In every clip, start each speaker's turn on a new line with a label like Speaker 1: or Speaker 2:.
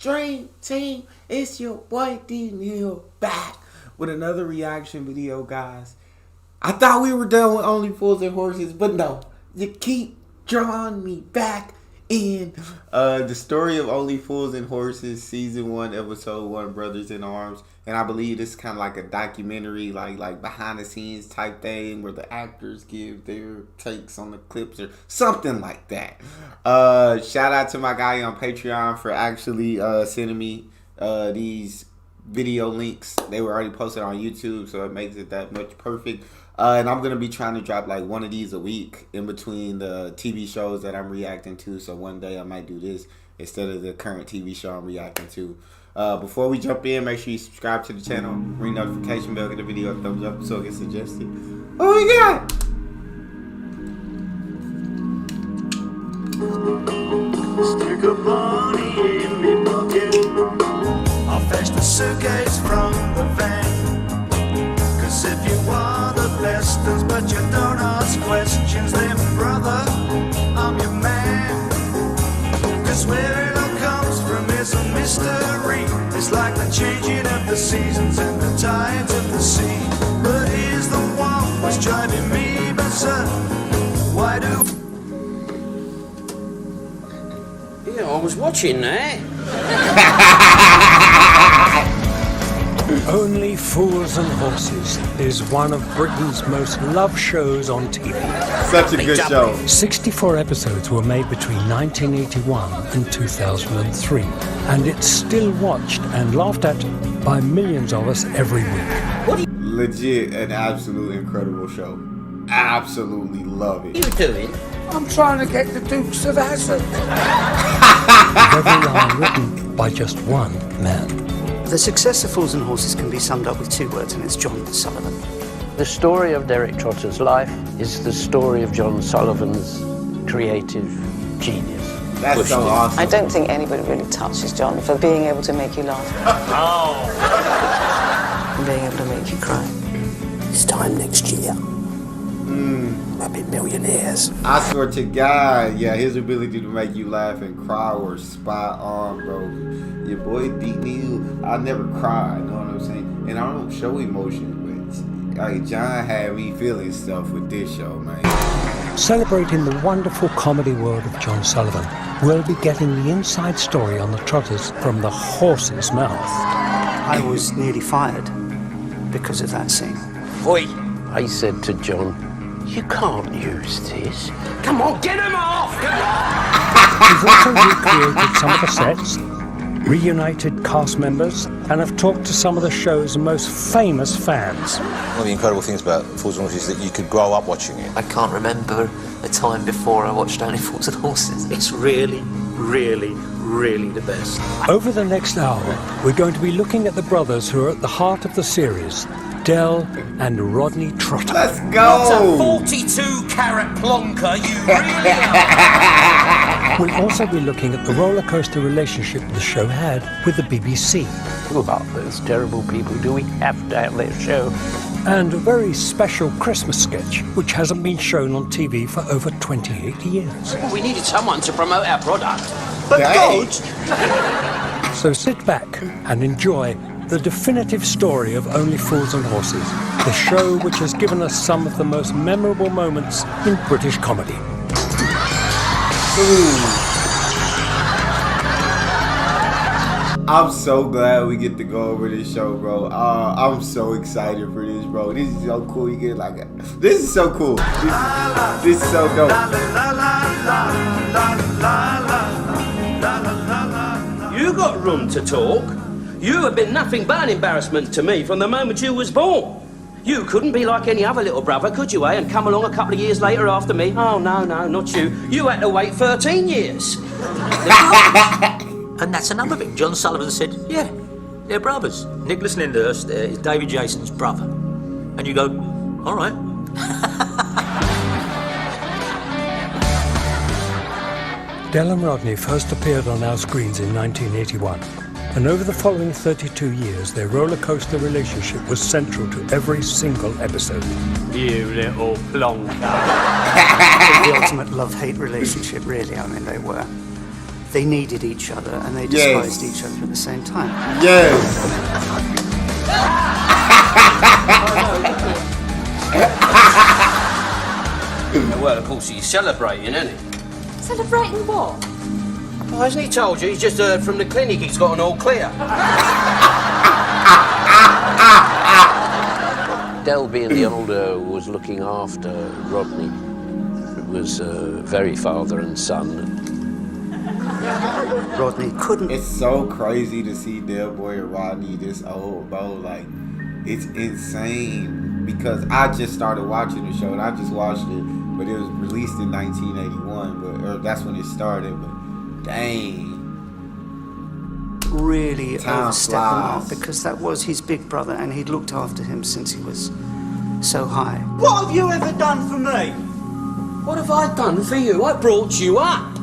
Speaker 1: Dream Team, it's your boy D Neil back with another reaction video, guys. I thought we were done with Only Fools and Horses, but no, you keep drawing me back in. The story of Only Fools and Horses, season 1, episode 1, Brothers in Arms. And I believe this is kind of like a documentary, like behind the scenes type thing where the actors give their takes on the clips or something like that. Shout out to my guy on Patreon for actually sending me these video links. They were already posted on YouTube, so it makes it that much perfect. And I'm going to be trying to drop like one of these a week in between the TV shows that I'm reacting to. So one day I might do this instead of the current TV show I'm reacting to. Before we jump in, make sure you subscribe to the channel, ring notification bell, get the video a thumbs up so it gets suggested. Oh my god!
Speaker 2: Stick a money in me pocket. I'll fetch the suitcase from the van. Cause if you are the best, but you don't ask questions, then brother, I'm your man. Cause where it all comes from is a mystery. It's like the changing of the seasons and the tides of the sea. But here's the one what's driving me berserk. Why do...
Speaker 3: Yeah, I was watching that.
Speaker 4: Only Fools and Horses is one of Britain's most loved shows on TV.
Speaker 1: Such a good show.
Speaker 4: 64 episodes were made between 1981 and 2003, and it's still watched and laughed at by millions of us every week.
Speaker 1: Legit an absolute incredible show. Absolutely love it.
Speaker 3: What are you doing?
Speaker 5: I'm trying to get the Dukes of Hazzard.
Speaker 4: With every line written by just one man.
Speaker 6: The success of Fools and Horses can be summed up with 2 words, and it's John Sullivan.
Speaker 3: The story of Derek Trotter's life is the story of John Sullivan's creative genius.
Speaker 1: That's so awesome.
Speaker 7: I don't think anybody really touches John for being able to make you laugh. And being able to make you cry.
Speaker 5: This time next year, we'll be millionaires.
Speaker 1: I swear to God, yeah, his ability to make you laugh and cry were spot on, bro. Your boy D Neil, I never cry, you know what I'm saying? And I don't show emotion, but like John had me feeling stuff with this show, man.
Speaker 4: Celebrating the wonderful comedy world of John Sullivan, we'll be getting the inside story on the Trotters from the horse's mouth.
Speaker 6: I was nearly fired because of that scene.
Speaker 3: Oi! I said to John, you can't use this. Come on, get him off!
Speaker 4: We've also recreated some of the sets, reunited cast members, and have talked to some of the show's most famous fans.
Speaker 8: One of the incredible things about Fools and Horses is that you could grow up watching it.
Speaker 9: I can't remember a time before I watched Only Fools and Horses. It's really, really, really the best.
Speaker 4: Over the next hour, we're going to be looking at the brothers who are at the heart of the series, Del and Rodney Trotter.
Speaker 1: Let's go!
Speaker 3: What a 42-carat plonker you really are!
Speaker 4: We'll also be looking at the roller coaster relationship the show had with the BBC.
Speaker 3: Who are those terrible people? Do we have to have their show?
Speaker 4: And a very special Christmas sketch, which hasn't been shown on TV for over 28 years.
Speaker 3: We needed someone to promote our product.
Speaker 1: But God!
Speaker 4: So sit back and enjoy the definitive story of Only Fools and Horses, the show which has given us some of the most memorable moments in British comedy.
Speaker 1: I'm so glad we get to go over this show, bro. I'm so excited for this, bro. This is so cool. You get like, this is so cool. This is so dope.
Speaker 3: You got room to talk. You have been nothing but an embarrassment to me from the moment you was born. You couldn't be like any other little brother, could you, eh? And come along a couple of years later after me. Oh, no, not you. You had to wait 13 years.
Speaker 9: And that's another bit. John Sullivan said, yeah, they're brothers. Nicholas Lyndhurst is David Jason's brother. And you go, all right.
Speaker 4: Del and Rodney first appeared on our screens in 1981. And over the following 32 years, their roller coaster relationship was central to every single episode.
Speaker 3: You little plonker.
Speaker 6: The ultimate love-hate relationship, really. I mean, they were they needed each other and they despised each other at the same time.
Speaker 1: Yes.
Speaker 3: Well, of course, he's celebrating, isn't he?
Speaker 10: Celebrating what?
Speaker 3: Oh, hasn't he told you? He's just heard from the clinic he's got an all clear.
Speaker 11: Del, being the older, was looking after Rodney. It was very father and son.
Speaker 6: Rodney couldn't.
Speaker 1: It's so crazy to see Del Boy and Rodney this old, bro. Like, it's insane because I just started watching the show and I just watched it, but it was released in 1981, or that's when it started. But dang.
Speaker 6: Really overstepping
Speaker 1: flies.
Speaker 6: on because that was his big brother and he'd looked after him since he was so high.
Speaker 12: What have you ever done for me?
Speaker 3: What have I done for you? I brought you up.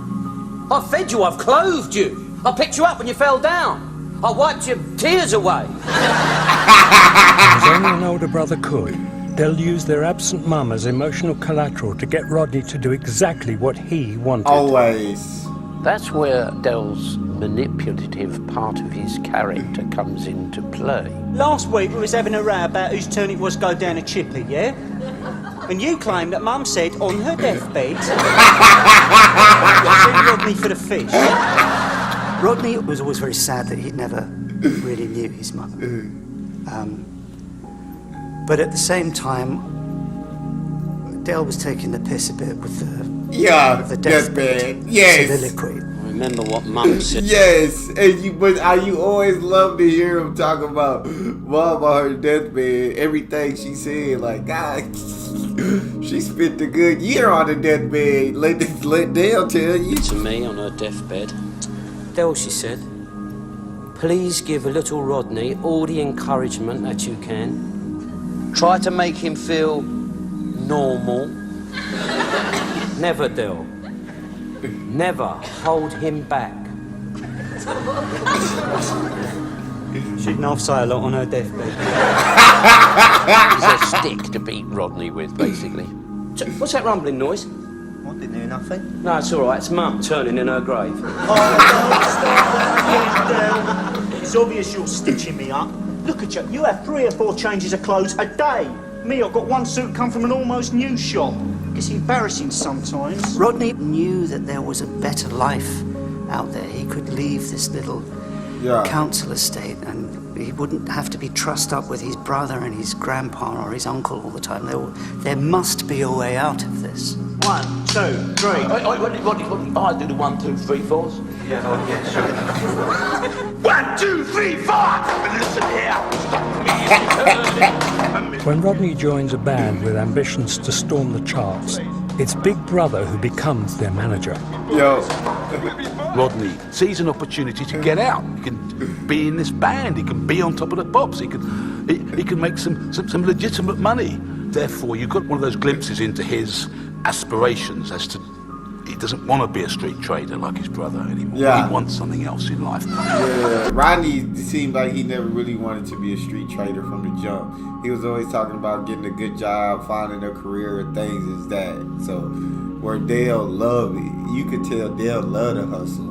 Speaker 3: I fed you, I've clothed you. I picked you up when you fell down. I wiped your tears away.
Speaker 4: As only an older brother could, Del used their absent mum as emotional collateral to get Rodney to do exactly what he wanted.
Speaker 1: Always.
Speaker 11: That's where Del's manipulative part of his character comes into play.
Speaker 12: Last week we was having a row about whose turn it was to go down a chippy, yeah? And you claim that Mum said on her deathbed, send Rodney for the fish.
Speaker 6: Rodney was always very sad that he never really knew his mother. But at the same time, Del was taking the piss a bit with the deathbed soliloquy.
Speaker 11: Remember what Mum said.
Speaker 1: Yes, and you always love to hear him talk about Mom on her deathbed. Everything she said, like, God, she spent a good year on the deathbed. Let Dale tell you.
Speaker 11: To me on her deathbed.
Speaker 3: Del, she said, please give a little Rodney all the encouragement that you can. Try to make him feel normal. Never, Del. Never hold him back.
Speaker 12: She didn't half say a lot on her deathbed.
Speaker 11: He's a stick to beat Rodney with, basically.
Speaker 3: What's that rumbling noise?
Speaker 12: I didn't hear nothing.
Speaker 3: No, it's all right. It's Mum turning in her grave.
Speaker 12: It's obvious you're stitching me up. Look at you. You have 3 or 4 changes of clothes a day. Me, I've got one suit come from an almost new shop. It's embarrassing sometimes.
Speaker 6: Rodney knew that there was a better life out there. He could leave this little council estate and he wouldn't have to be trussed up with his brother and his grandpa or his uncle all the time. There must be a way out of this.
Speaker 12: 1, 2, 3.
Speaker 9: I do the 1, 2, 3, 4s.
Speaker 12: Yeah, sure.
Speaker 2: 1, 2, 3, 4. Listen here.
Speaker 4: When Rodney joins a band with ambitions to storm the charts, it's Big Brother who becomes their manager.
Speaker 13: Rodney sees an opportunity to get out. He can be in this band. He can be on top of the pops. He can make some legitimate money. Therefore, you've got one of those glimpses into his aspirations as to he doesn't want to be a street trader like his brother anymore.
Speaker 1: Yeah.
Speaker 13: He wants something else in life.
Speaker 1: Yeah, Rodney seemed like he never really wanted to be a street trader from the jump. He was always talking about getting a good job, finding a career and things as that. So where Dale loved it, you could tell Dale loved the hustle.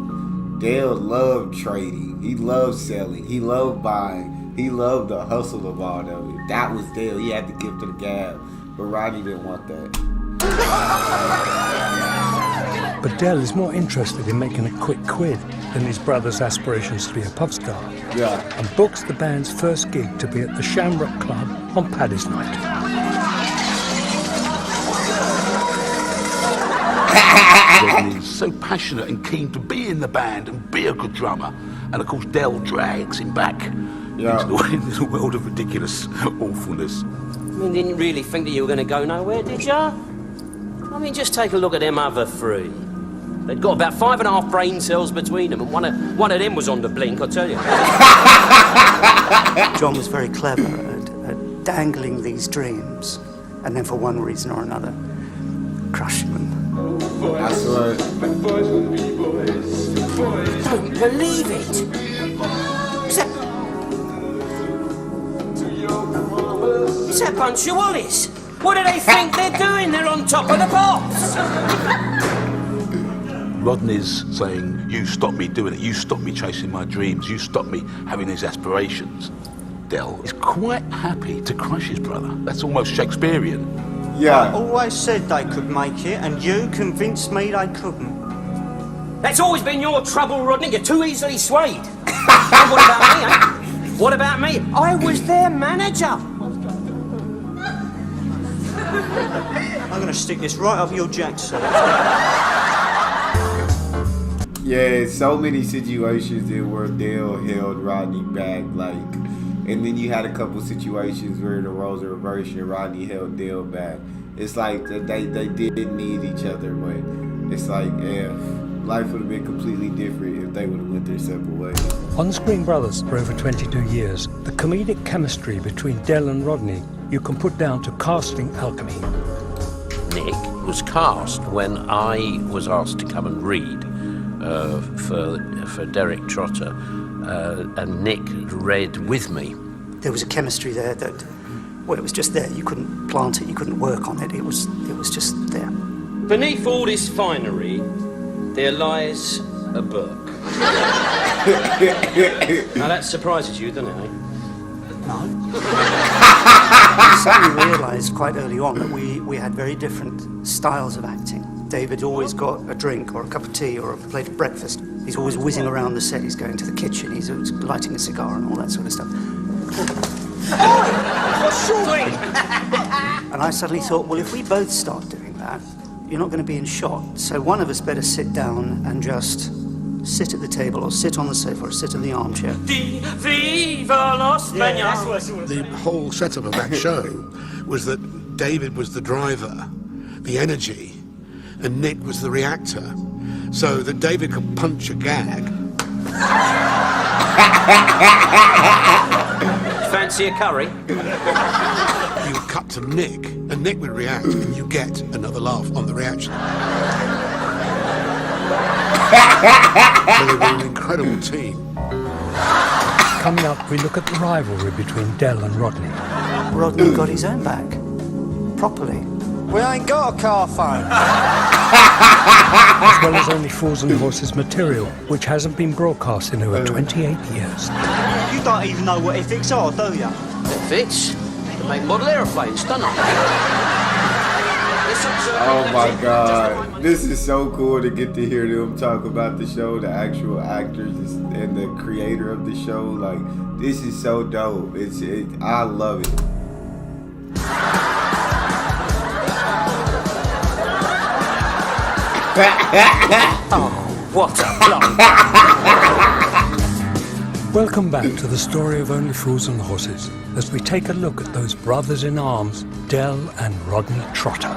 Speaker 1: Dale loved trading. He loved selling. He loved buying. He loved the hustle of all of it. That was Dale. He had the gift of the gab. But Rodney didn't want that.
Speaker 4: But Del is more interested in making a quick quid than his brother's aspirations to be a pub star.
Speaker 1: Yeah.
Speaker 4: And books the band's first gig to be at the Shamrock Club on Paddy's Night.
Speaker 13: Rodney's so passionate and keen to be in the band and be a good drummer. And of course, Del drags him back into the world of ridiculous awfulness.
Speaker 3: I mean, didn't really think that you were going to go nowhere, did ya? I mean, just take a look at them other 3. They'd got about 5.5 brain cells between them, and one of them was on the blink, I tell you.
Speaker 6: John was very clever at dangling these dreams, and then for one reason or another, crushing them.
Speaker 1: That's right.
Speaker 3: Don't believe it. Is that bunch of Wallace? What do they think they're doing? They're on top of the pops.
Speaker 13: Rodney's saying, you stop me doing it, you stop me chasing my dreams, you stop me having these aspirations. Del is quite happy to crush his brother. That's almost Shakespearean.
Speaker 1: Yeah.
Speaker 12: I always said they could make it, and you convinced me they couldn't.
Speaker 3: That's always been your trouble, Rodney. You're too easily swayed. And what about me, eh? What about me? I was their manager.
Speaker 12: I'm going to stick this right up your jackson.
Speaker 1: Yeah, so many situations where Dale held Rodney back, like, and then you had a couple situations where the roles are reversed and Rodney held Dale back. It's like they did need each other, but it's like, yeah, life would have been completely different if they would have went their separate ways.
Speaker 4: On-screen brothers for over 22 years, the comedic chemistry between Del and Rodney you can put down to casting alchemy.
Speaker 11: Nick was cast when I was asked to come and read for Derek Trotter, and Nick read with me.
Speaker 6: There was a chemistry there that, well, it was just there. You couldn't plant it, you couldn't work on it. It was just there.
Speaker 3: Beneath all this finery, there lies a book. Now that surprises you, doesn't it, eh?
Speaker 6: No. I suddenly realised quite early on that we had very different styles of acting. David always got a drink or a cup of tea or a plate of breakfast. He's always whizzing around the set. He's going to the kitchen. He's always lighting a cigar and all that sort of stuff. And I suddenly thought, well, if we both start doing that, you're not going to be in shot. So one of us better sit down and just sit at the table or sit on the sofa or sit in the armchair.
Speaker 5: The whole setup of that show was that David was the driver, the energy, and Nick was the reactor. So that David could punch a gag.
Speaker 3: Fancy a curry?
Speaker 5: You would cut to Nick, and Nick would react, and you get another laugh on the reaction. So they were an incredible team.
Speaker 4: Coming up, we look at the rivalry between Del and Rodney.
Speaker 6: Rodney got his own back. Properly.
Speaker 12: We ain't got a car phone.
Speaker 4: As well as Only Fools and Horses material, which hasn't been broadcast in over 28 years.
Speaker 12: You don't even know what ethics are, do you?
Speaker 3: Ethics? They make model aeroplanes, don't they?
Speaker 1: Oh my God, this is so cool to get to hear them talk about the show, the actual actors and the creator of the show. Like, this is so dope. I love it.
Speaker 3: Oh, what a plonk.
Speaker 4: Welcome back to the story of Only Fools and Horses, as we take a look at those brothers in arms, Del and Rodney Trotter.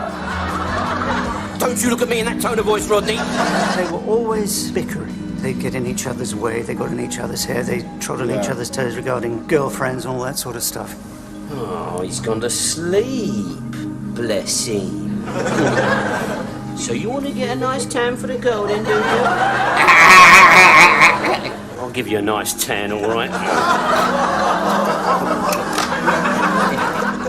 Speaker 3: Don't you look at me in that tone of voice, Rodney.
Speaker 6: They were always bickering. They'd get in each other's way, they got in each other's hair, they trod on each other's toes regarding girlfriends and all that sort of stuff.
Speaker 3: Oh, he's gone to sleep. Bless him. So you want to get a nice tan for the girl then, do you? I'll give you a nice tan, all right.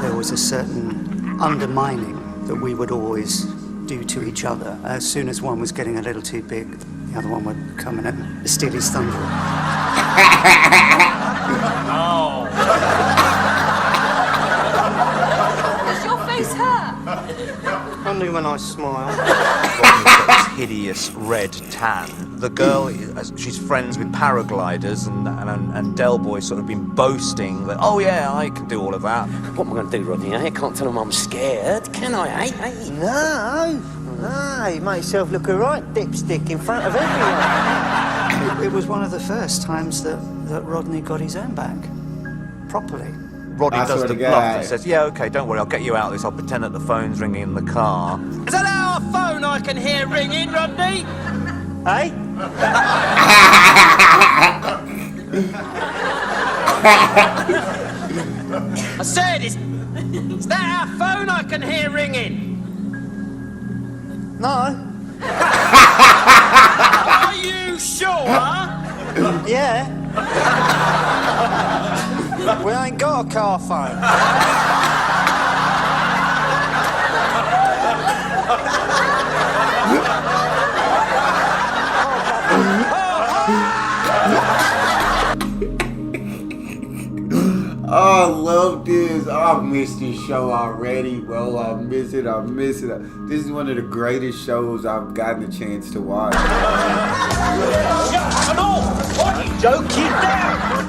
Speaker 6: There was a certain undermining that we would always do to each other. As soon as one was getting a little too big, the other one would come in and steal his thunder.
Speaker 3: Oh.
Speaker 10: Does your face hurt?
Speaker 12: Only when I smile.
Speaker 14: Hideous red tan. The girl, she's friends with paragliders, and Del Boy's sort of been boasting that, oh yeah, I can do all of that.
Speaker 3: What am I going to do, Rodney? I can't tell them I'm scared, can I, eh?
Speaker 12: No, you make yourself look a right dipstick in front of everyone.
Speaker 6: It was one of the first times that Rodney got his own back. Properly.
Speaker 14: Rodney does the bluff and says, yeah, okay, don't worry, I'll get you out of this. I'll pretend that the phone's ringing in the car.
Speaker 3: Is that our phone I can hear ringing, Rodney?
Speaker 12: Hey?
Speaker 3: I said, is that our phone I can hear ringing?
Speaker 12: No.
Speaker 3: Are you sure?
Speaker 12: Yeah. We ain't got a car phone.
Speaker 1: love this. Oh, I missed this show already, bro. I miss it. This is one of the greatest shows I've gotten a chance to watch.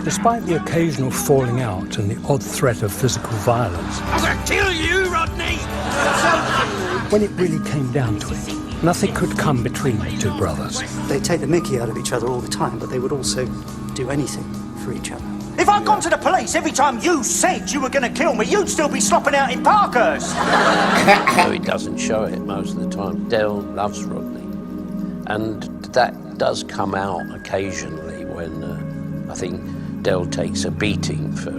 Speaker 4: Despite the occasional falling out and the odd threat of physical violence,
Speaker 3: I'm gonna kill you, Rodney!
Speaker 4: when it really came down to it, nothing could come between the two brothers.
Speaker 6: They take the mickey out of each other all the time, but they would also do anything for each other.
Speaker 12: If I'd gone to the police every time you said you were going to kill me, you'd still be slopping out in Parker's.
Speaker 11: No, he doesn't show it most of the time. Dell loves Rodney. And that does come out occasionally when I think Dell takes a beating for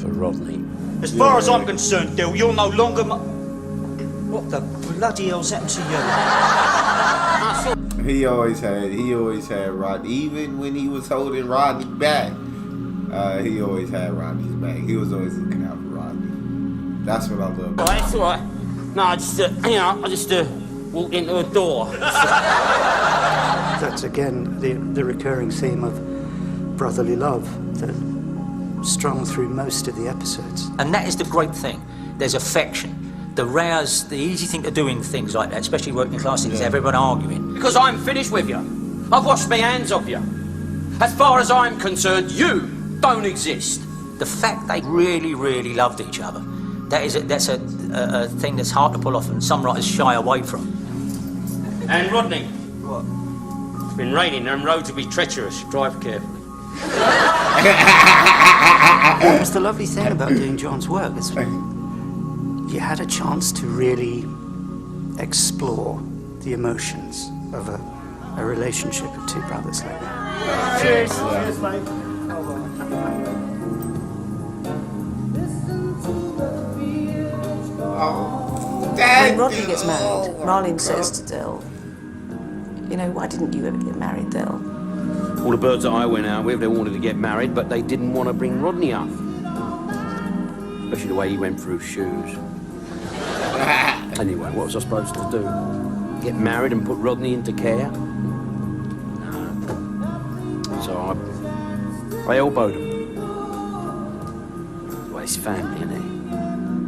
Speaker 11: Rodney.
Speaker 12: As far as I'm concerned, Dill, you're no longer my... What the bloody hell's happened to you?
Speaker 1: He always had Rodney. Even when he was holding Rodney back, he always had Rodney's back. He was always looking out for Rodney. That's what I love.
Speaker 3: Oh, that's all right. No, I just walked into a door.
Speaker 6: That's again the recurring theme of brotherly love that strung through most of the episodes.
Speaker 9: And that is the great thing. There's affection. The easy thing to do in things like that, especially working class, is everyone arguing.
Speaker 3: Because I'm finished with you. I've washed my hands off you. As far as I'm concerned, you don't exist.
Speaker 9: The fact they really, really loved each other, that's a thing that's hard to pull off and some writers shy away from.
Speaker 3: And Rodney?
Speaker 9: What?
Speaker 3: It's been raining and roads will be treacherous. Drive carefully.
Speaker 6: That was the lovely thing about doing John's work. Is you had a chance to really explore the emotions of a relationship of two brothers like that.
Speaker 12: Cheers. Cheers, mate.
Speaker 7: When Rodney gets married, Marlene says to Dell, you know, why didn't you ever get married, Dell?
Speaker 3: All the birds that I went out with, they wanted to get married, but they didn't want to bring Rodney up. Especially the way he went through shoes. Anyway, what was I supposed to do? Get married and put Rodney into care? No. So I elbowed him. Well, it's family, isn't it?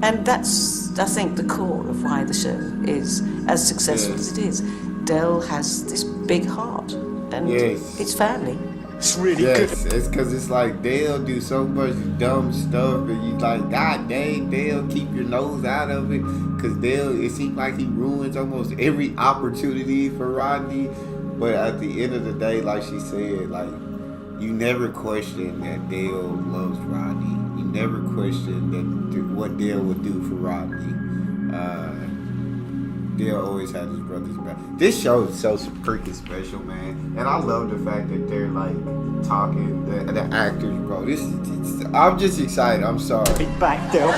Speaker 7: And that's, I think, the core of why the show is as successful as it is. Dell has this big heart, and it's family.
Speaker 12: It's really
Speaker 1: good.
Speaker 12: good.
Speaker 1: It's because it's like Dale do so much dumb stuff, and you like, God dang, Dale, keep your nose out of it. Because Dale, it seems like he ruins almost every opportunity for Rodney. But at the end of the day, like she said, like, you never question that Dale loves Rodney. You never question that what Dale would do for Rodney. Dale always had his brother's back. This show is so freaking special, man. And I love the fact that they're like talking, the actors, bro. I'm just excited. I'm sorry.
Speaker 12: Be back, Dale.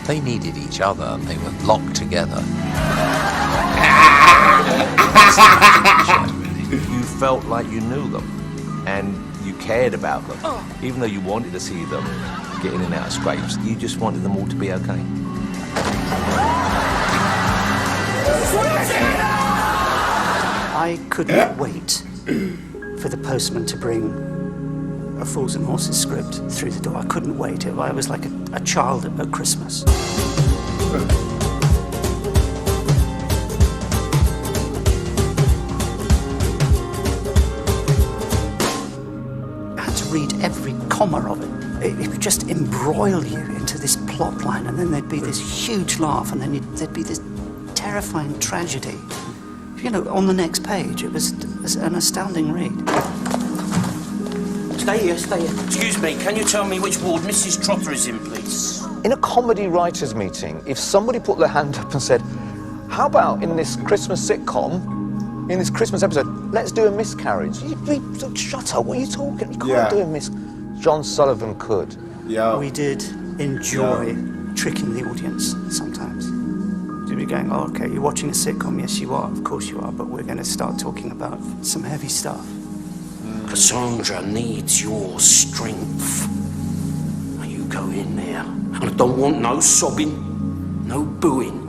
Speaker 11: They needed each other and they were locked together.
Speaker 14: You felt like you knew them and you cared about them. Even though you wanted to see them get in and out of scrapes, you just wanted them all to be okay.
Speaker 6: I couldn't wait for the postman to bring a Fools and Horses script through the door. I couldn't wait. I was like a child at Christmas. I had to read every comma of it. It would just embroil you into this plot line, and then there'd be this huge laugh, and then there'd be this terrifying tragedy. You know, on the next page, it was an astounding read.
Speaker 3: Stay here. Excuse me, can you tell me which ward Mrs. Trotter is in, please?
Speaker 14: In a comedy writers' meeting, if somebody put their hand up and said, how about in this Christmas sitcom, in this Christmas episode, let's do a miscarriage? You'd be, shut up, what are you talking? You can't do a John Sullivan could.
Speaker 1: Yeah.
Speaker 6: We did enjoy tricking the audience sometimes. We'd be going, oh, okay, you're watching a sitcom, yes you are, of course you are, but we're going to start talking about some heavy stuff.
Speaker 3: Cassandra needs your strength. Now you go in there. And I don't want no sobbing, no booing.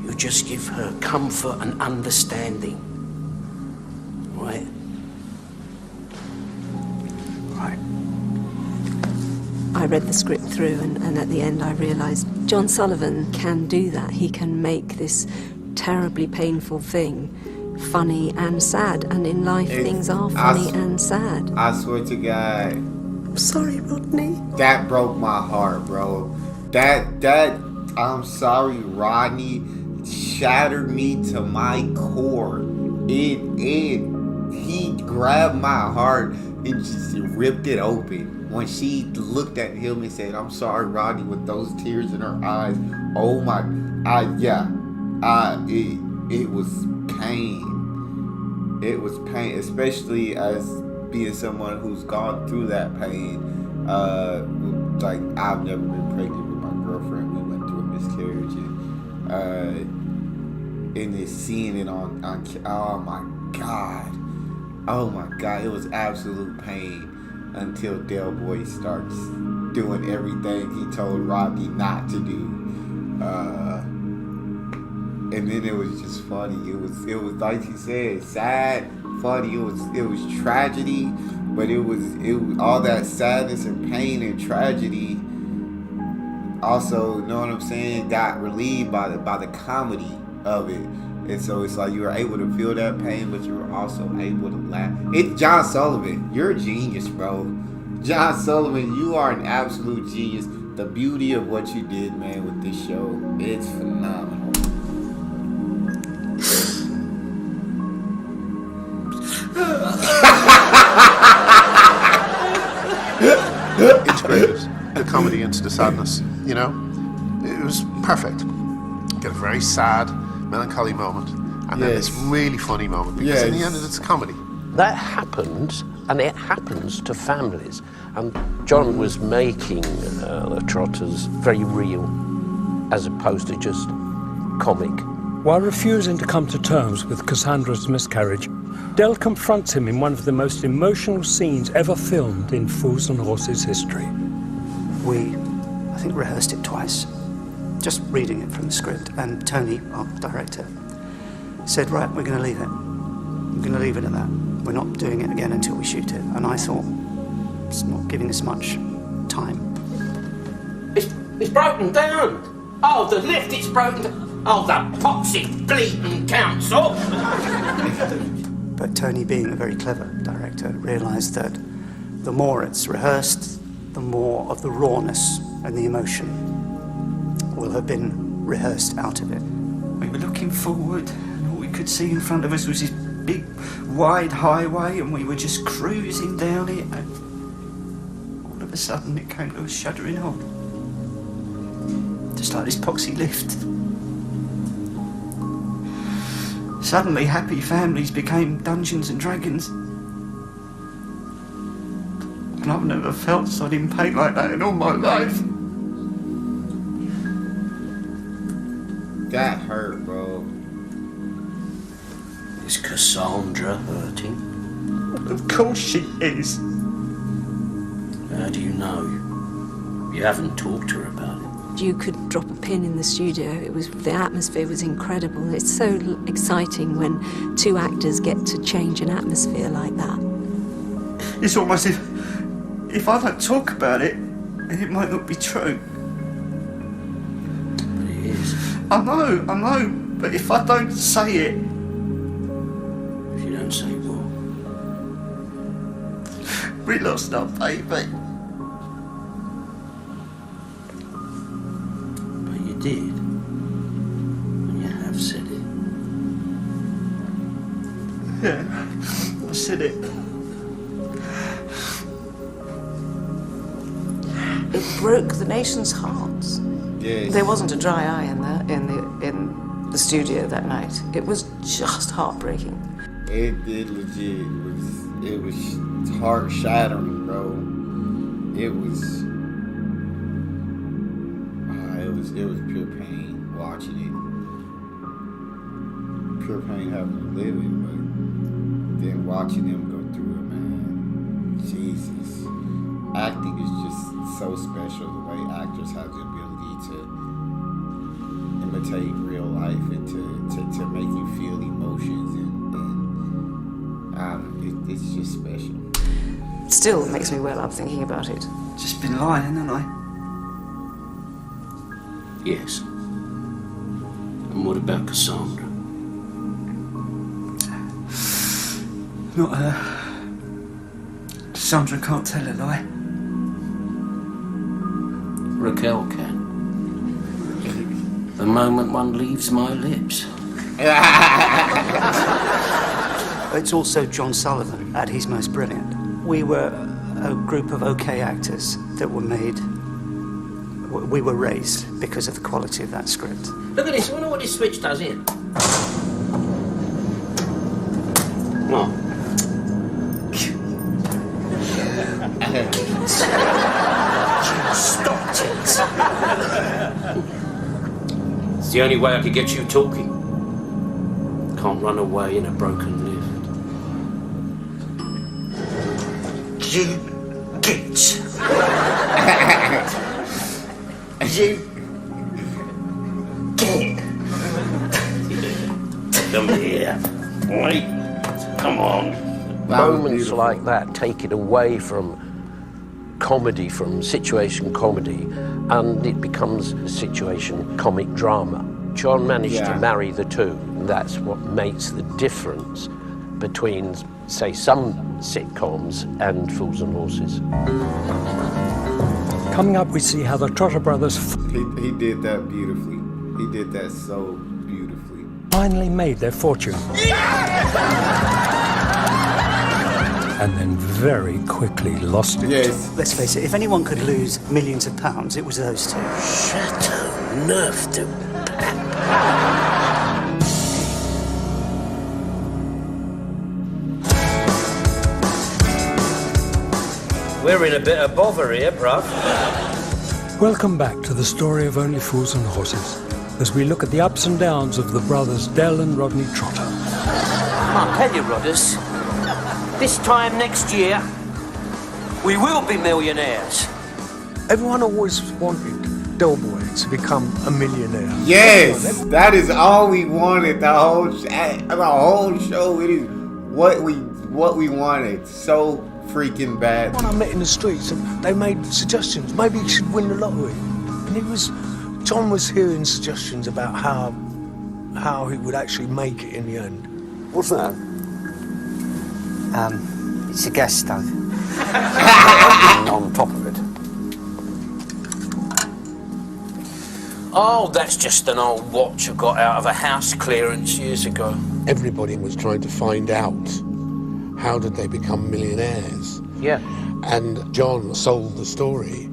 Speaker 3: You just give her comfort and understanding. Right?
Speaker 15: read the script through, and at the end I realised John Sullivan can do that. He can make this terribly painful thing funny and sad, and in life things are funny and sad.
Speaker 1: I swear to God.
Speaker 6: I'm sorry, Rodney.
Speaker 1: That broke my heart, bro. That I'm sorry, Rodney, shattered me to my core. He grabbed my heart and just ripped it open. When she looked at him and said, "I'm sorry, Rodney," with those tears in her eyes. Oh my, it was pain. It was pain, especially as being someone who's gone through that pain. Like, I've never been pregnant with my girlfriend. We went through a miscarriage, and then seeing it on oh my God, it was absolute pain until Del Boy starts doing everything he told Rodney not to do. And then it was just funny. It was like he said, sad, funny. It was tragedy, but it was all that sadness and pain and tragedy. Also, you know what I'm saying, got relieved by the comedy of it. And so it's like you were able to feel that pain, but you were also able to laugh. It's John Sullivan. You're a genius, bro. John Sullivan, you are an absolute genius. The beauty of what you did, man, with this show, it's phenomenal.
Speaker 5: Integrated the comedy into the sadness, you know? It was perfect. Get a very sad, melancholy moment, and then this really funny moment, because in the end it's comedy.
Speaker 11: That happens, and it happens to families. And John was making the Trotters very real, as opposed to just comic.
Speaker 4: While refusing to come to terms with Cassandra's miscarriage, Del confronts him in one of the most emotional scenes ever filmed in Fools and Horses history.
Speaker 6: We, I think, rehearsed it twice, just reading it from the script, and Tony, our director, said, "Right, we're going to leave it. We're going to leave it at that. We're not doing it again until we shoot it." And I thought, it's not giving us much time.
Speaker 3: It's broken down. Oh, the lift, it's broken down. Oh, the poxy bleeding council.
Speaker 6: But Tony, being a very clever director, realised that the more it's rehearsed, the more of the rawness and the emotion will have been rehearsed out of it.
Speaker 16: We were looking forward, and all we could see in front of us was this big, wide highway, and we were just cruising down it, and all of a sudden it came to a shuddering halt. Just like this poxy lift. Suddenly, happy families became Dungeons and Dragons. And I've never felt sodden pain like that in all my life.
Speaker 1: That hurt, bro.
Speaker 3: Is Cassandra hurting?
Speaker 16: Of course she is.
Speaker 3: How do you know? You haven't talked to her about it.
Speaker 15: You could drop a pin in the studio. The atmosphere was incredible. It's so exciting when two actors get to change an atmosphere like that.
Speaker 16: It's almost if I don't talk about it, it might not be true.
Speaker 3: But it is.
Speaker 16: I know, but if I don't say it...
Speaker 3: If you don't say what?
Speaker 16: We lost our baby.
Speaker 3: Did, and you have said it.
Speaker 16: Yeah, I said it.
Speaker 7: It broke the nation's hearts.
Speaker 1: Yes.
Speaker 7: There wasn't a dry eye in the studio that night. It was just heartbreaking.
Speaker 1: It legit it was heart shattering, bro. It was pure pain watching it. Pure pain having to live it, but then watching them go through it, man. Jesus. Acting is just so special, the way actors have the ability to imitate real life and to make you feel emotions and it's just special.
Speaker 7: It still makes me well up thinking about it.
Speaker 16: just been lying, haven't I?
Speaker 3: Yes. And what about Cassandra?
Speaker 16: Not her. Cassandra can't tell a lie.
Speaker 3: Raquel can. The moment one leaves my lips.
Speaker 6: It's also John Sullivan at his most brilliant. We were a group of okay actors that were made. We were raised because of the quality of that script.
Speaker 3: Look at this, I wonder what this switch does here. Oh.
Speaker 6: Stop it!
Speaker 3: It's the only way I could get you talking. Can't run away in a broken lift.
Speaker 16: You git. You get.
Speaker 3: Come here. Wait. Come on.
Speaker 11: Moments like that take it away from comedy, from situation comedy, and it becomes a situation comic drama. John managed to marry the two, and that's what makes the difference between, say, some sitcoms and Fools and Horses.
Speaker 4: Coming up, we see how the Trotter brothers
Speaker 1: He did that beautifully. He did that so beautifully.
Speaker 4: finally made their fortune. And then very quickly lost it.
Speaker 1: Yes.
Speaker 6: Let's face it, if anyone could lose millions of pounds, it was those two.
Speaker 3: Chateauneuf de We're in a bit of bother here, bruv.
Speaker 4: Welcome back to the story of Only Fools and Horses, as we look at the ups and downs of the brothers Del and Rodney Trotter.
Speaker 3: I'll tell you, Rodders, this time next year, we will be millionaires.
Speaker 17: Everyone always wanted Del Boy to become a millionaire.
Speaker 1: Yes, that is all we wanted. The whole show. It is what we wanted. So freaking bad.
Speaker 17: When I met in the streets, and they made suggestions. Maybe he should win the lottery. And John was hearing suggestions about how he would actually make it in the end.
Speaker 8: What's that?
Speaker 6: It's a gas stove.
Speaker 8: On top of it.
Speaker 3: Oh, that's just an old watch I got out of a house clearance years ago.
Speaker 5: Everybody was trying to find out how did they become millionaires.
Speaker 11: Yeah.
Speaker 5: And John sold the story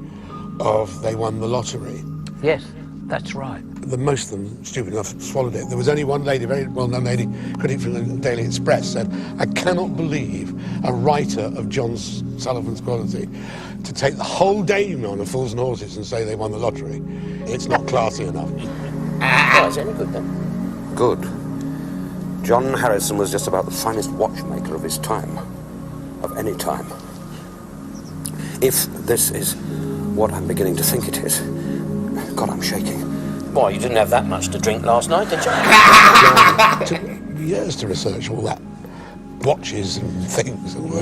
Speaker 5: of they won the lottery.
Speaker 11: Yes, that's right.
Speaker 5: Most of them, stupid enough, swallowed it. There was only one lady, very well-known lady, critic from the Daily Express, said, "I cannot believe a writer of John Sullivan's quality to take the whole game on the Fools and Horses and say they won the lottery. It's not classy enough."
Speaker 3: Oh, is it any good then?
Speaker 8: Good. John Harrison was just about the finest watchmaker of his time. Of any time. If this is what I'm beginning to think it is, God, I'm shaking.
Speaker 3: Why, you didn't have that much to drink last night, did you?
Speaker 5: It took years to research all that. Watches and things. And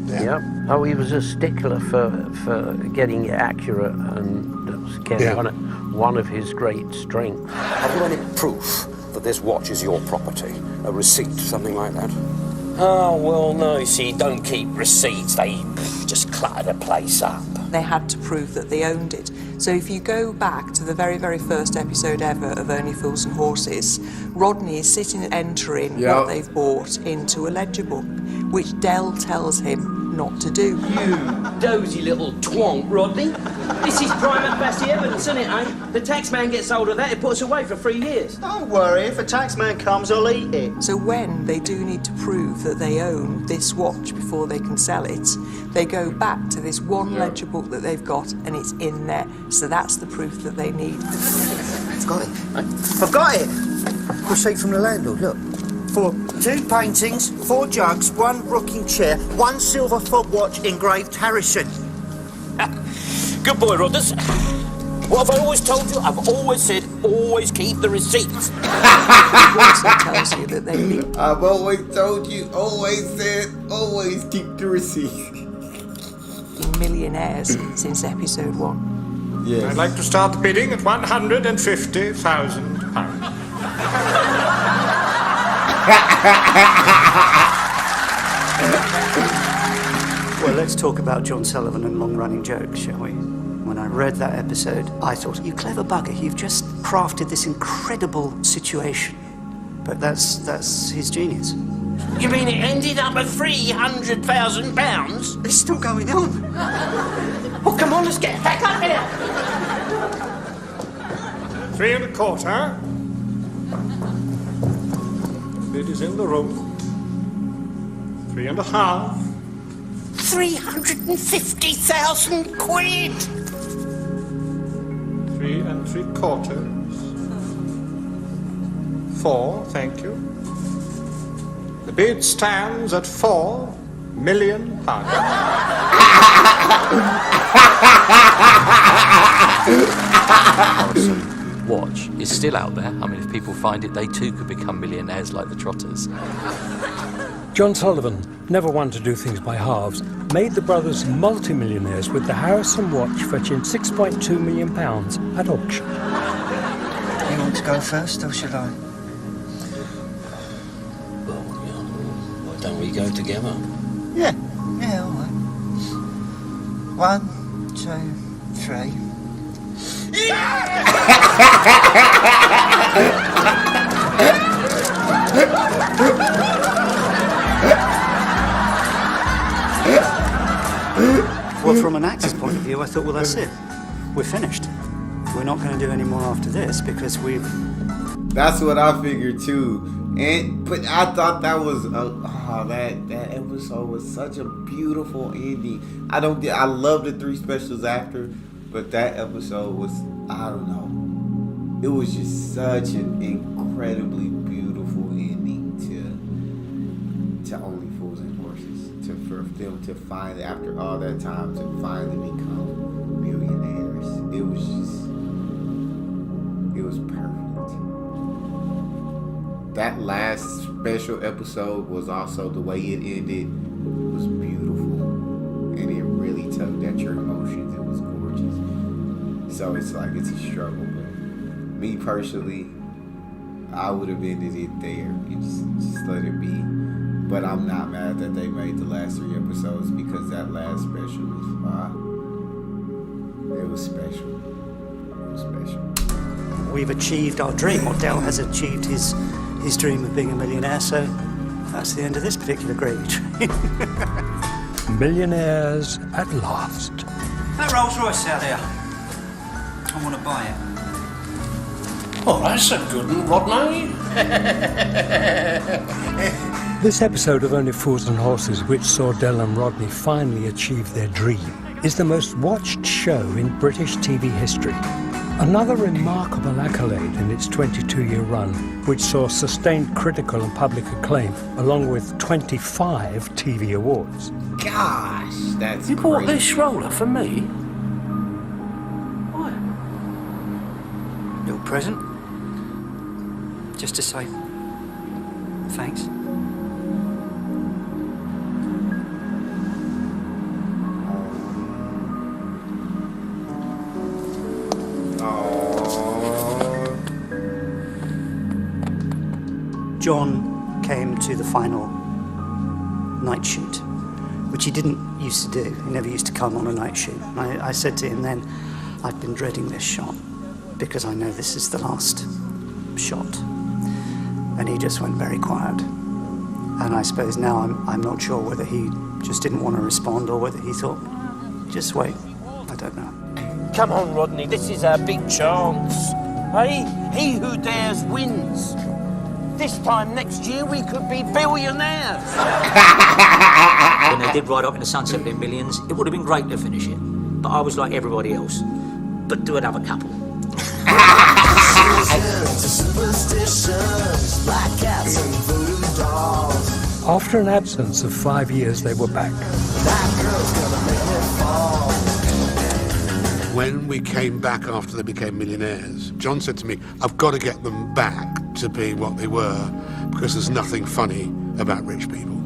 Speaker 11: yeah. Oh, he was a stickler for getting it accurate, and that was again one of his great strengths.
Speaker 8: Have you any proof that this watch is your property? A receipt, something like that?
Speaker 3: Oh, well, no, you see, don't keep receipts. They just clutter the place up.
Speaker 7: They had to prove that they owned it. So if you go back to the very, very first episode ever of Only Fools and Horses, Rodney is sitting entering what they've bought into a ledger book, which Del tells him not to do.
Speaker 3: You dozy little twonk, Rodney. This is prime and facie evidence, isn't it, eh? The taxman gets hold of that, it puts away for 3 years.
Speaker 12: Don't worry, if a taxman comes, I'll eat it.
Speaker 7: So when they do need to prove that they own this watch before they can sell it, they go back to this one ledger book that they've got, and it's in there. So that's the proof that they need.
Speaker 16: I've got it. I've got it. Receipt from the landlord, look. For 2 paintings, 4 jugs, 1 rocking chair, 1 silver fob watch engraved Harrison.
Speaker 3: Good boy, Rodders. What have I always told you? I've always said, always keep the receipts.
Speaker 7: It also tells you that they need...
Speaker 1: I've always told you, always said, always keep the receipts.
Speaker 7: making millionaires since episode 1.
Speaker 1: Yes.
Speaker 18: I'd like to start the bidding at £150,000.
Speaker 6: Well, let's talk about John Sullivan and long-running jokes, shall we? When I read that episode, I thought, you clever bugger, you've just crafted this incredible situation. But that's his genius.
Speaker 11: You mean it ended up at £300,000?
Speaker 6: It's still going on.
Speaker 11: Well, come on, let's get back up here.
Speaker 18: 3 1/4. Bid is in the room. 3 1/2.
Speaker 11: 350,000 quid!
Speaker 18: 3 3/4. 4, thank you. The bid stands at £4 million.
Speaker 19: Watch is still out there. I mean, if people find it, they too could become millionaires like the Trotters.
Speaker 4: John Sullivan, never one to do things by halves, made the brothers multimillionaires with the Harrison watch fetching £6.2 million at auction.
Speaker 16: You want to go first, or should I?
Speaker 11: Why don't we go together?
Speaker 16: Yeah, all right. 1, 2, 3.
Speaker 6: Well, from an actor's point of view, I thought, well, that's it. We're finished. We're not going to do any more after this because we've...
Speaker 1: That's what I figured too. But I thought that was that episode was such a beautiful ending. I love the 3 specials after, but that episode was, I don't know. It was just such an incredibly beautiful ending to Only Fools and Horses. For them to finally, after all that time, to finally become millionaires. It was perfect. That last special episode was also, the way it ended was beautiful. And it really tugged at your emotions. It was gorgeous. So it's like, it's a struggle. But me personally, I would have ended it there and just let it be. But I'm not mad that they made the last 3 episodes, because that last special was, it was special. It was special.
Speaker 6: We've achieved our dream. Dell has achieved his dream of being a millionaire, so that's the end of this particular gravy train.
Speaker 4: Millionaires at last.
Speaker 16: That Rolls Royce out there. I want to buy it.
Speaker 11: Oh, that's a good one, Rodney.
Speaker 4: This episode of Only Fools and Horses, which saw Del and Rodney finally achieve their dream, is the most watched show in British TV history. Another remarkable accolade in its 22-year run, which saw sustained critical and public acclaim, along with 25 TV awards.
Speaker 1: Gosh, that's
Speaker 11: You bought this roller for me? Why?
Speaker 6: Little present. Just to say thanks. John came to the final night shoot, which he didn't used to do. He never used to come on a night shoot. I said to him then, I've been dreading this shot because I know this is the last shot. And he just went very quiet. And I suppose now I'm not sure whether he just didn't want to respond or whether he thought, just wait. I don't know.
Speaker 11: Come on, Rodney, this is our big chance. Hey, he who dares wins. This time next year we could be billionaires.
Speaker 9: When they did Ride Off in the Sunset with Millions, it would have been great to finish it. But I was like everybody else. But do another couple.
Speaker 4: After an absence of 5 years, they were back.
Speaker 5: When we came back after they became millionaires, John said to me, I've got to get them back to be what they were, because there's nothing funny about rich people.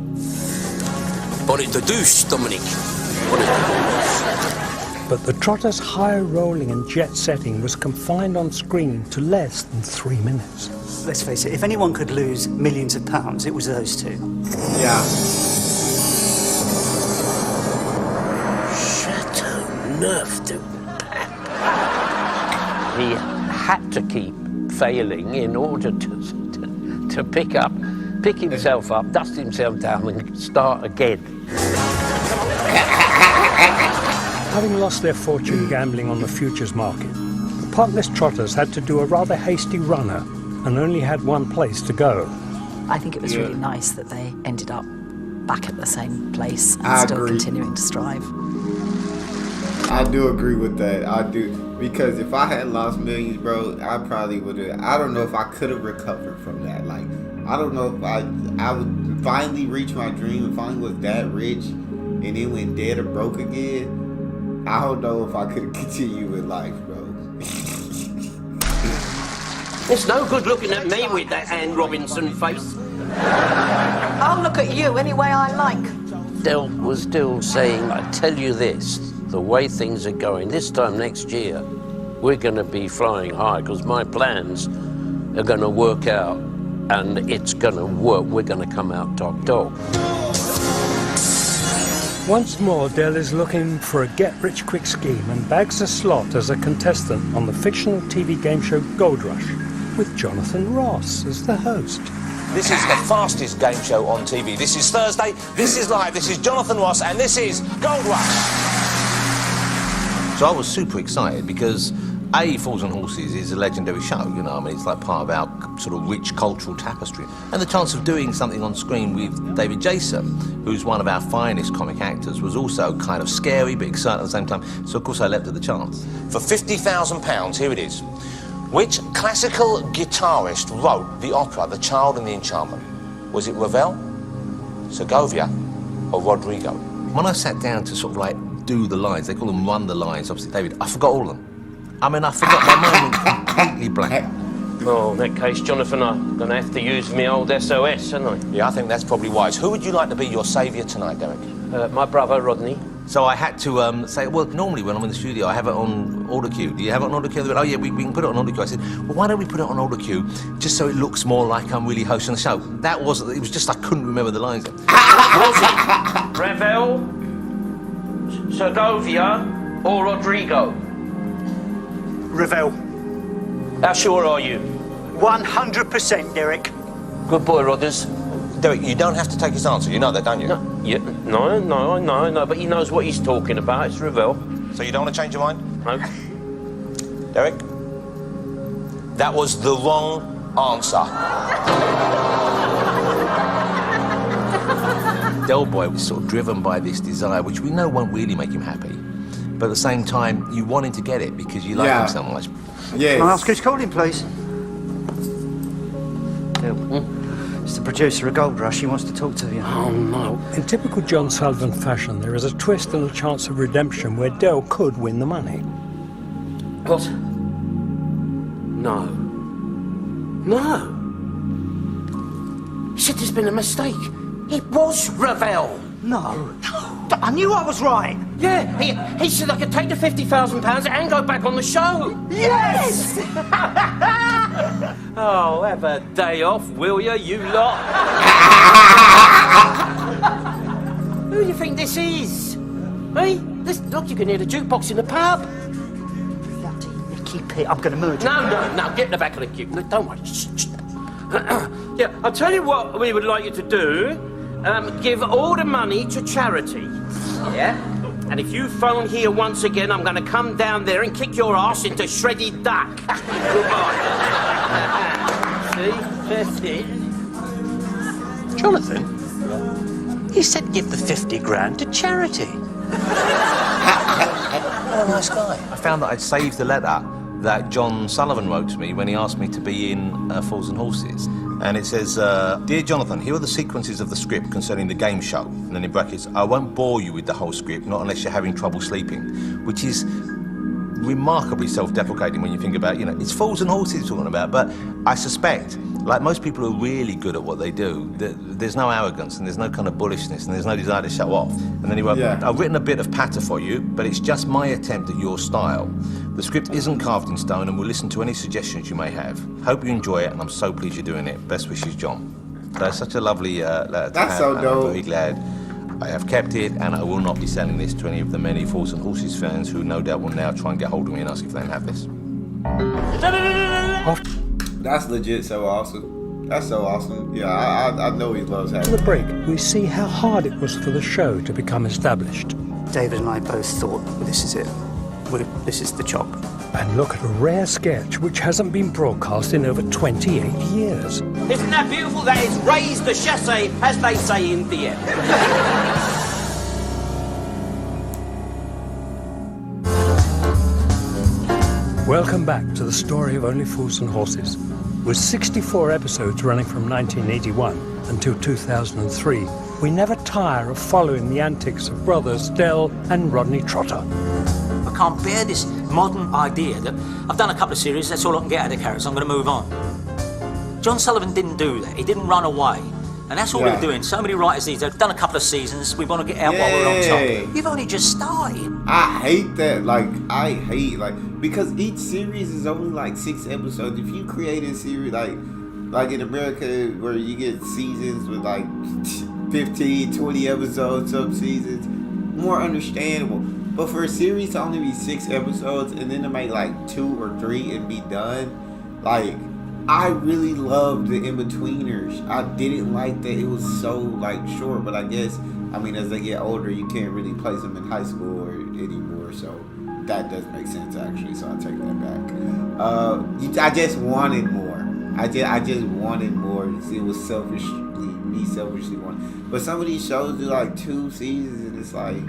Speaker 11: But it's the douche, Dominic.
Speaker 4: But the Trotters' high-rolling and jet-setting was confined on screen to less than 3 minutes.
Speaker 6: Let's face it, if anyone could lose millions of pounds, it was those two.
Speaker 1: Yeah.
Speaker 11: Chateauneuf de He had to keep failing in order to pick himself up, dust himself down and start again.
Speaker 4: Having lost their fortune gambling on the futures market, the potless Trotters had to do a rather hasty runner and only had one place to go.
Speaker 20: I think it was really nice that they ended up back at the same place and still continuing to strive.
Speaker 1: I do agree with that. I do. Because if I had lost millions, bro, I probably would have. I don't know if I could have recovered from that. Like, I don't know if I would finally reach my dream and finally was that rich and then went dead or broke again. I don't know if I could continue with life, bro.
Speaker 3: It's no good looking at me with that Anne Robinson face.
Speaker 10: I'll look at you any way I like.
Speaker 11: Del was still saying, I tell you this, the way things are going, this time next year, we're going to be flying high because my plans are going to work out and it's going to work. We're going to come out top dog.
Speaker 4: Once more, Del is looking for a get-rich-quick scheme and bags a slot as a contestant on the fictional TV game show Gold Rush, with Jonathan Ross as the host.
Speaker 21: This is the fastest game show on TV. This is Thursday, this is live, this is Jonathan Ross, and this is Gold Rush.
Speaker 22: So I was super excited because Fools and Horses is a legendary show, you know, I mean, it's like part of our sort of rich cultural tapestry. And the chance of doing something on screen with David Jason, who's one of our finest comic actors, was also kind of scary but exciting at the same time. So, of course, I leapt at the chance.
Speaker 21: For £50,000, here it is. Which classical guitarist wrote the opera The Child and the Enchantment? Was it Ravel, Segovia, or Rodrigo?
Speaker 22: When I sat down to sort of like do the lines, they call them run the lines, obviously, David, I forgot all of them. I mean, I forgot, my mind went completely blank.
Speaker 3: Oh, in that case, Jonathan, I'm going to have to use my old SOS, aren't I?
Speaker 21: Yeah, I think that's probably wise. Who would you like to be your saviour tonight, Derek?
Speaker 3: My brother, Rodney.
Speaker 22: So I had to say, well, normally when I'm in the studio, I have it on order cue. Do you have it on order cue? They went, oh, yeah, we can put it on order cue. I said, well, why don't we put it on order cue just so it looks more like I'm really hosting the show? That wasn't, it was just I couldn't remember the lines.
Speaker 3: Was it Ravel, Segovia, or Rodrigo?
Speaker 12: Ravel.
Speaker 3: How sure are you?
Speaker 12: 100%, Derek.
Speaker 3: Good boy, Rodders.
Speaker 21: Derek, you don't have to take his answer. You know that, don't you?
Speaker 3: No, but he knows what he's talking about. It's Ravel.
Speaker 21: So you don't want to change your mind?
Speaker 3: No.
Speaker 21: Derek? That was the wrong answer.
Speaker 22: Del Boy was sort of driven by this desire, which we know won't really make him happy. But at the same time, you want him to get it because you like him so much.
Speaker 1: Yes.
Speaker 6: Can I ask who's calling, please? It's the producer of Gold Rush. He wants to talk to you.
Speaker 4: Oh, no. In typical John Sullivan fashion, there is a twist and a chance of redemption where Del could win the money.
Speaker 3: What? No. He said there's been a mistake. It was Ravel.
Speaker 12: No. I knew I was right.
Speaker 3: Yeah, he said I could take the £50,000 and go back on the show.
Speaker 12: Yes!
Speaker 3: Oh, have a day off, will you lot? Who do you think this is? Hey, look, you can hear the jukebox in the pub.
Speaker 12: Bloody Nicky Pitt, I'm going to murder you.
Speaker 3: No, get in the back of the queue. No, don't worry. Shh. Yeah, I'll tell you what we would like you to do. Give all the money to charity. Yeah? And if you phone here once again, I'm going to come down there and kick your ass into shredded duck. Goodbye. See? That's it.
Speaker 9: Jonathan? He said give the 50 grand to charity.
Speaker 21: What a nice guy.
Speaker 22: I found that I'd saved the letter that John Sullivan wrote to me when he asked me to be in Fools and Horses. And it says, Dear Jonathan, here are the sequences of the script concerning the game show. And then in brackets, I won't bore you with the whole script, not unless you're having trouble sleeping. Which is remarkably self-deprecating when you think about, it's fools and horses talking about, but I suspect, like most people who are really good at what they do, there's no arrogance and there's no kind of bullishness and there's no desire to show off. And then he wrote, I've written a bit of patter for you, but it's just my attempt at your style. The script isn't carved in stone and we'll listen to any suggestions you may have. Hope you enjoy it and I'm so pleased you're doing it. Best wishes, John. That's such a lovely letter to have.
Speaker 1: so dope.
Speaker 22: I'm very glad I have kept it, and I will not be selling this to any of the many Fools and Horses fans who no doubt will now try and get hold of me and ask if they can have this.
Speaker 1: That's legit so awesome. That's so awesome. Yeah, I know he loves having
Speaker 4: After the break, we see how hard it was for the show to become established.
Speaker 6: David and I both thought, this is it. This is the job.
Speaker 4: And look at a rare sketch which hasn't been broadcast in over 28 years.
Speaker 3: Isn't that beautiful? That is raise the chassé, as they say in theatre.
Speaker 4: Welcome back to the story of Only Fools and Horses. With 64 episodes running from 1981 until 2003, we never tire of following the antics of brothers Del and Rodney Trotter.
Speaker 9: I can't bear this modern idea that I've done a couple of series, that's all I can get out of the characters, I'm going to move on. John Sullivan didn't do that, he didn't run away. And that's all we're doing. So many writers these days have done a couple of seasons, we want to get out while we're on top. You've only just started.
Speaker 1: I hate that. Because each series is only like 6 episodes. If you create a series like in America where you get seasons with like 15, 20 episodes, some seasons, more understandable. But for a series to only be 6 episodes and then to make like 2 or 3 and be done, like, I really loved the in-betweeners. I didn't like that it was so like short, but I guess, as they get older, you can't really place them in high school or anymore, so that does make sense actually, so I take that back. I just wanted more. I just wanted more. It was me selfishly wanting. But some of these shows do like 2 seasons and it's like,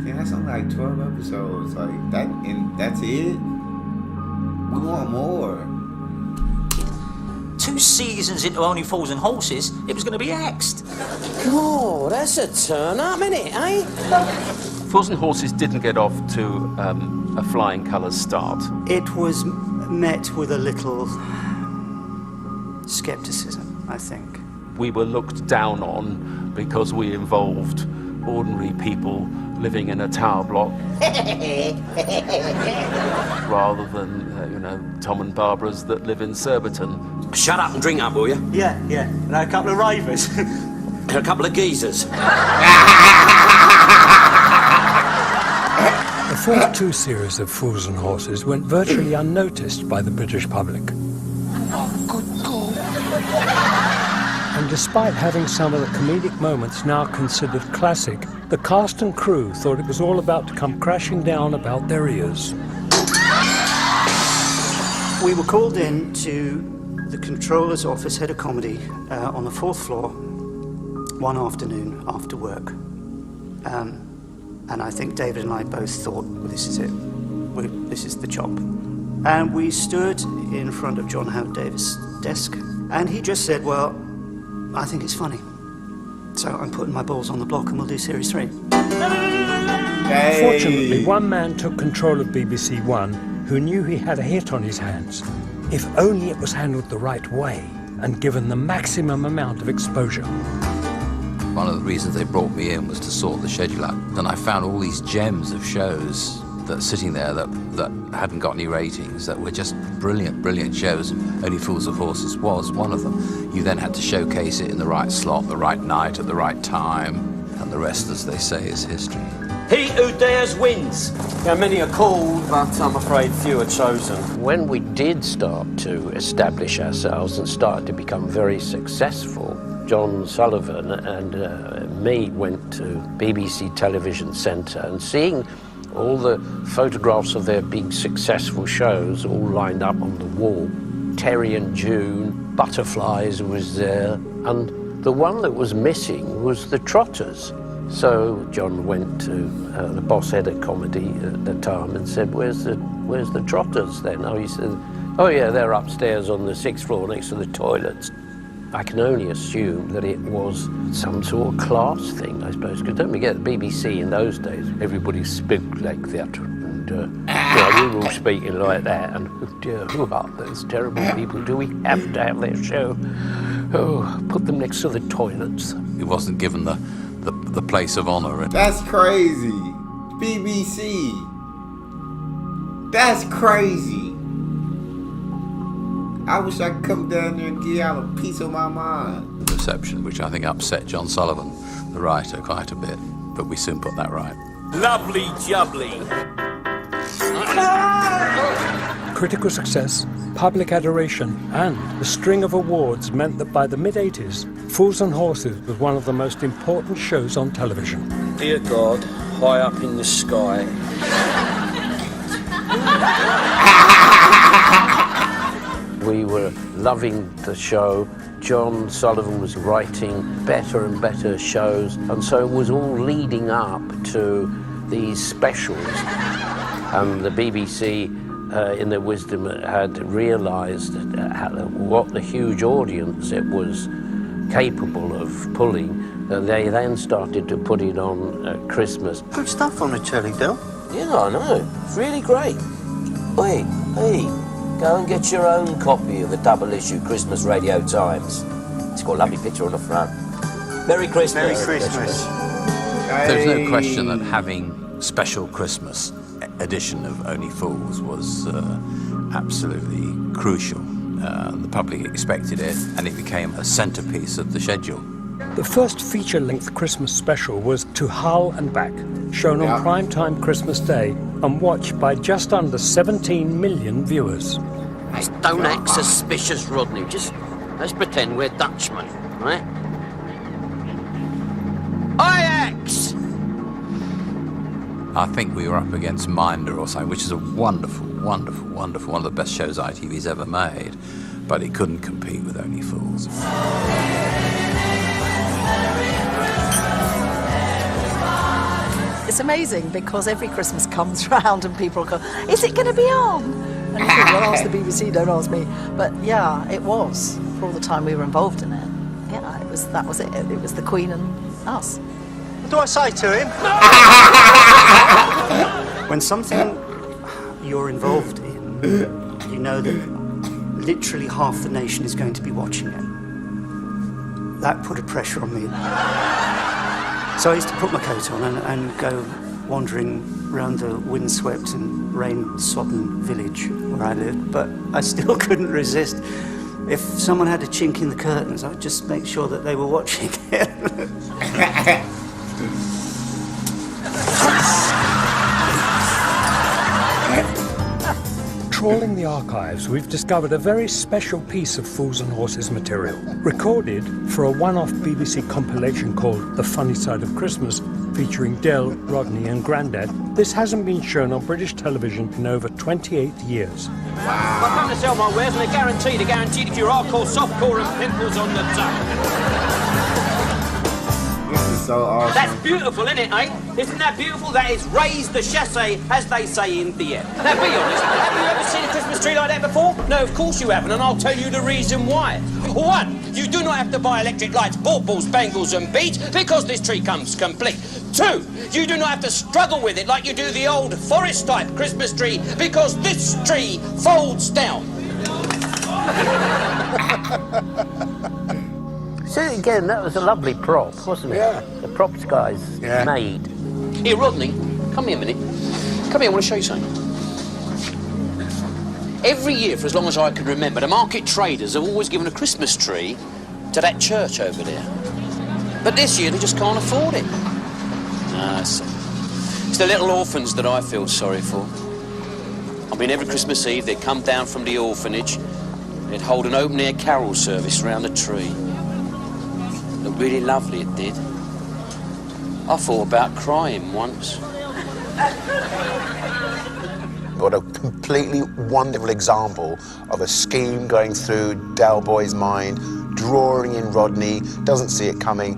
Speaker 1: yeah, that's only like 12 episodes. Like that, and that's it. We want more.
Speaker 9: 2 seasons into Only Fools and Horses, it was going to be axed.
Speaker 3: Oh, that's a turn up, innit, eh?
Speaker 2: Fools and Horses didn't get off to a flying colours start.
Speaker 6: It was met with a little scepticism, I think.
Speaker 2: We were looked down on because we involved ordinary people living in a tower block rather than, Tom and Barbara's that live in Surbiton.
Speaker 3: Shut up and drink up, will you?
Speaker 12: Yeah. And a couple of ravers.
Speaker 3: And a couple of geezers.
Speaker 4: The first 2 series of Fools and Horses went virtually unnoticed by the British public.
Speaker 5: Oh, good God.
Speaker 4: And despite having some of the comedic moments now considered classic, the cast and crew thought it was all about to come crashing down about their ears.
Speaker 6: We were called in to the controller's office, head of comedy, on the 4th floor, one afternoon after work. And I think David and I both thought, well, this is it. This is the job. And we stood in front of John Howard Davis' desk, and he just said, well, I think it's funny. So I'm putting my balls on the block and we'll do Series 3.
Speaker 1: Hey.
Speaker 4: Fortunately, one man took control of BBC One who knew he had a hit on his hands, if only it was handled the right way and given the maximum amount of exposure.
Speaker 13: One of the reasons they brought me in was to sort the schedule out. And I found all these gems of shows that sitting there that hadn't got any ratings, that were just brilliant shows. Only Fools and Horses was one of them. You then had to showcase it in the right slot, the right night, at the right time, and the rest, as they say, is history.
Speaker 3: He who dares wins.
Speaker 23: Yeah, many are called, but I'm afraid few are chosen.
Speaker 11: When we did start to establish ourselves and start to become very successful, John Sullivan and me went to BBC Television Centre, and seeing all the photographs of their big successful shows all lined up on the wall. Terry and June, Butterflies was there, and the one that was missing was the Trotters. So John went to the boss head of comedy at the time and said, where's the Trotters then? Oh, he said, oh yeah, they're upstairs on the 6th floor next to the toilets. I can only assume that it was some sort of class thing, I suppose, because don't forget, the BBC in those days, everybody spoke like that, and we were all speaking like that, and oh dear, those terrible people, do we have to have their show? Oh, put them next to the toilets.
Speaker 13: He wasn't given the place of honour.
Speaker 1: That's crazy. BBC. That's crazy. I wish I could come down there and give y'all a piece of my mind.
Speaker 13: Reception, which I think upset John Sullivan, the writer, quite a bit, but we soon put that right.
Speaker 14: Lovely jubbly.
Speaker 4: Critical success, public adoration, and a string of awards meant that by the mid-80s, Fools and Horses was one of the most important shows on television.
Speaker 14: Dear God, high up in the sky.
Speaker 11: We were loving the show. John Sullivan was writing better and better shows, and so it was all leading up to these specials. And the BBC, in their wisdom, had realised what the huge audience it was capable of pulling. They then started to put it on at Christmas.
Speaker 8: Good stuff on the telly, Del.
Speaker 3: Yeah, I know. It's really great. Oi, hey, go and get your own copy of the double-issue Christmas Radio Times. It's got a lovely picture on the front. Merry Christmas.
Speaker 8: Merry Christmas.
Speaker 13: There's no question that having special Christmas edition of Only Fools was absolutely crucial. The public expected it, and it became a centrepiece of the schedule.
Speaker 4: The first feature-length Christmas special was To Hull and Back, shown on primetime Christmas Day and watched by just under 17 million viewers.
Speaker 11: Don't act suspicious, Rodney. Just let's pretend we're Dutchmen, right? Ajax!
Speaker 13: I think we were up against Minder or something, which is a wonderful, wonderful, wonderful, one of the best shows ITV's ever made, but it couldn't compete with Only Fools.
Speaker 20: It's amazing because every Christmas comes round and people go, is it going to be on? And you think, well, ask the BBC, don't ask me. But yeah, it was for all the time we were involved in it. Yeah, that was it. It was the Queen and us.
Speaker 12: What do I say to him? When something you're involved in, you know that literally half the nation is going to be watching it. That put a pressure on me. So I used to put my coat on and go wandering around the windswept and rain-sodden village where I lived, but I still couldn't resist. If someone had a chink in the curtains, I'd just make sure that they were watching it.
Speaker 4: Trawling the archives, we've discovered a very special piece of Fools and Horses material, recorded for a one-off BBC compilation called The Funny Side of Christmas, featuring Del, Rodney and Grandad. This hasn't been shown on British television in over 28 years.
Speaker 3: I come to sell my wares and they're guaranteed to cure hardcore, softcore and pimples on the tongue.
Speaker 1: This is so awesome.
Speaker 3: That's beautiful, isn't it, eh? Isn't that beautiful? That is raise the chassé, as they say in the air. Now, be honest, have you ever seen a Christmas tree like that before? No, of course you haven't, and I'll tell you the reason why. 1, you do not have to buy electric lights, baubles, bangles and beads, because this tree comes complete. 2, you do not have to struggle with it like you do the old forest-type Christmas tree, because this tree folds down.
Speaker 11: So again, that was a lovely prop, wasn't it?
Speaker 5: Yeah.
Speaker 11: The props guys made.
Speaker 3: Here, Rodney, come here a minute. Come here, I want to show you something. Every year, for as long as I can remember, the market traders have always given a Christmas tree to that church over there. But this year, they just can't afford it. It's the little orphans that I feel sorry for. I mean, every Christmas Eve, they'd come down from the orphanage, they'd hold an open-air carol service around the tree. Looked really lovely, it did. I thought about crying once.
Speaker 8: What a completely wonderful example of a scheme going through Del Boy's mind, drawing in Rodney, doesn't see it coming,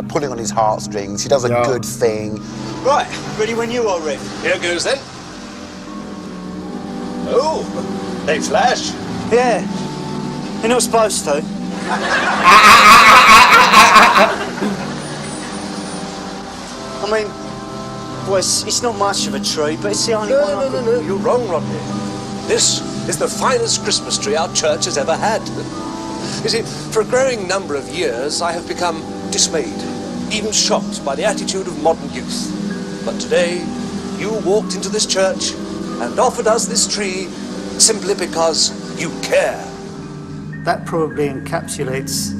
Speaker 8: pulling on his heartstrings. He does a good thing.
Speaker 12: Right, ready when you are, Rick.
Speaker 21: Here goes then. Oh, they flash.
Speaker 12: Yeah, you're not supposed to. I mean,
Speaker 16: Well, it's not much of a tree, but it's the only one.
Speaker 7: No, you're wrong, Rodney. This is the finest Christmas tree our church has ever had. You see, for a growing number of years, I have become dismayed, even shocked by the attitude of modern youth. But today, you walked into this church and offered us this tree simply because you care.
Speaker 12: That probably encapsulates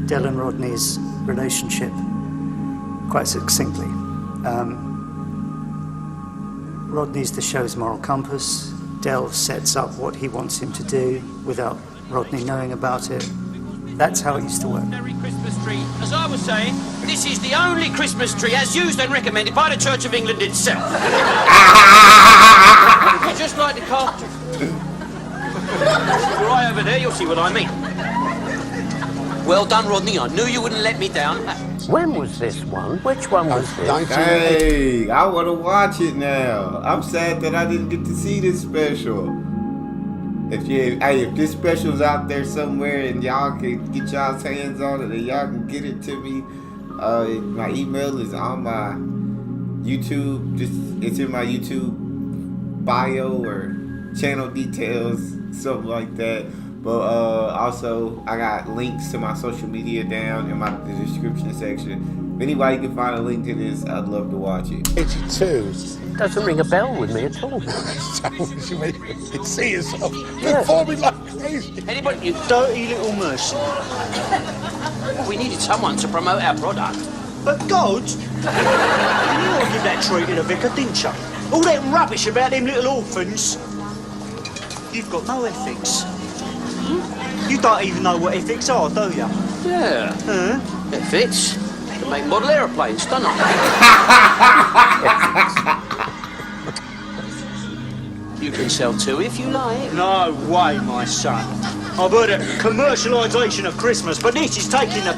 Speaker 12: Del and Rodney's relationship quite succinctly. Rodney's the show's moral compass. Del sets up what he wants him to do without Rodney knowing about it. That's how it used to work.
Speaker 3: Merry Christmas tree. As I was saying, this is the only Christmas tree as used and recommended by the Church of England itself. You just like the carpenter. Right over there, you'll see what I mean. Well done, Rodney. I knew you wouldn't let me down.
Speaker 11: When was this one? Which one was this?
Speaker 1: Hey, I want to watch it now. I'm sad that I didn't get to see this special. If this special's out there somewhere and y'all can get y'all's hands on it and y'all can get it to me, my email is on my YouTube. It's in my YouTube bio or channel details, something like that. But also, I got links to my social media down in the description section. If anybody can find a link to this, I'd love to watch it.
Speaker 11: 82. Doesn't ring a bell with me at all.
Speaker 5: You see yourself performing like crazy.
Speaker 3: Anybody?
Speaker 16: You dirty little mercenary.
Speaker 3: We needed someone to promote our product.
Speaker 16: But God, you knew I give that tree to the vicar, didn't you? All that rubbish about them little orphans. You've got no ethics. You don't even know what ethics are, do you?
Speaker 3: Yeah. Ethics. To make model aeroplanes, don't I? You can sell two if you like.
Speaker 16: No way, my son. I've heard of commercialisation of Christmas, but this is taking the...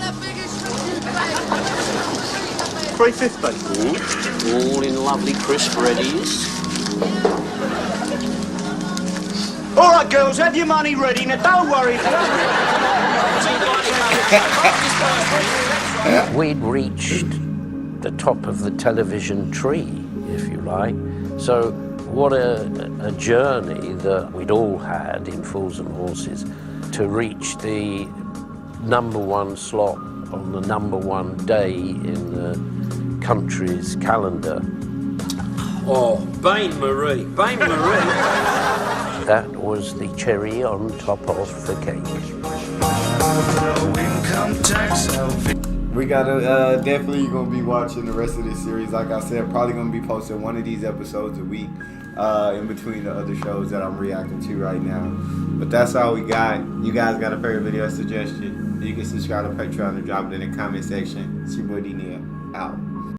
Speaker 16: 350.
Speaker 3: All in lovely crisp readies.
Speaker 16: All right, girls, have your money ready. Now, don't worry.
Speaker 11: We'd reached the top of the television tree, if you like. So what a journey that we'd all had in Fools and Horses to reach the #1 slot on the #1 day in the country's calendar.
Speaker 14: Oh, Bain Marie. Bain Marie.
Speaker 11: That was the cherry on top of the cake.
Speaker 1: We gotta definitely gonna be watching the rest of this series. Like I said, probably gonna be posting one of these episodes a week in between the other shows that I'm reacting to right now. But that's all we got. You guys got a favorite video suggestion? You can subscribe to Patreon and drop it in the comment section. It's your boy D-Neil. Out.